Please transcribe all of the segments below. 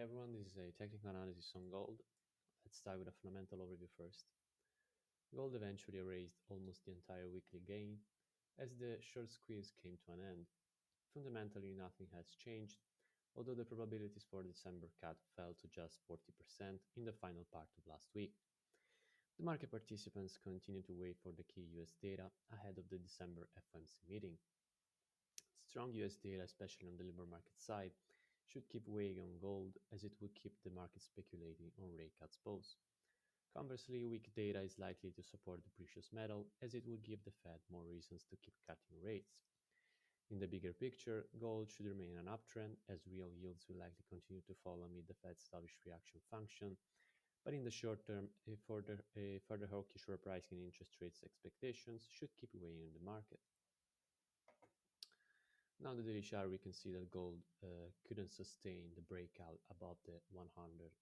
Hi everyone, this is a technical analysis on gold. Let's start with a fundamental overview first. Gold eventually erased almost the entire weekly gain as the short squeeze came to an end. Fundamentally, nothing has changed, although the probabilities for the December cut fell to just 40% in the final part of last week. The market participants continue to wait for the key US data ahead of the December FOMC meeting. Strong US data, especially on the labor market side, should keep weighing on gold as it would keep the market speculating on rate cuts both. Conversely, weak data is likely to support the precious metal as it would give the Fed more reasons to keep cutting rates. In the bigger picture, gold should remain an uptrend as real yields will likely continue to fall amid the Fed's dovish reaction function. But in the short term, a further hawkish repricing in interest rates expectations should keep weighing on the market. Now, the daily chart, we can see that gold couldn't sustain the breakout above the 4,155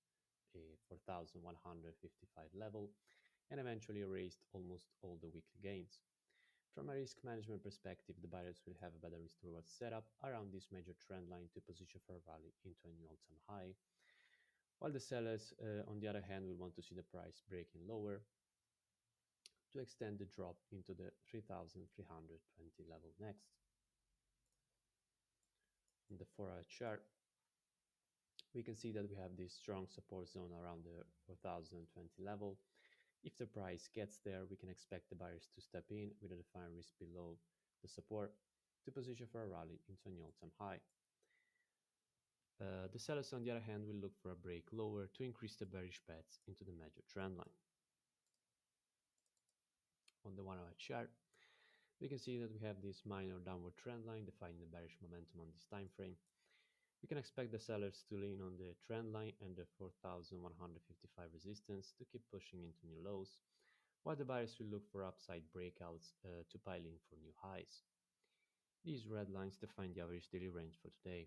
level and eventually erased almost all the weekly gains. From a risk management perspective, the buyers will have a better risk reward setup around this major trend line to position for a rally into a new all-time high, while the sellers, on the other hand, will want to see the price breaking lower to extend the drop into the 3,320 level next. On the 4-hour chart, we can see that we have this strong support zone around the 4020 level. If the price gets there, we can expect the buyers to step in with a defined risk below the support to position for a rally into a new all-time high. The sellers, on the other hand, will look for a break lower to increase the bearish bets into the major trend line. On the 1-hour chart, we can see that we have this minor downward trend line defining the bearish momentum on this time frame. We can expect the sellers to lean on the trend line and the 4155 resistance to keep pushing into new lows, while the buyers will look for upside breakouts to pile in for new highs. These red lines define the average daily range for today.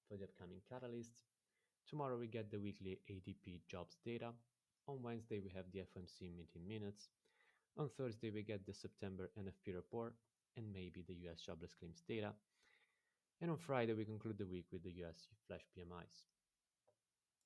For the upcoming catalysts, tomorrow we get the weekly ADP jobs data. On Wednesday we have the FOMC meeting minutes. On Thursday we get the September NFP report and maybe the US jobless claims data. And on Friday, we conclude the week with the US flash PMIs.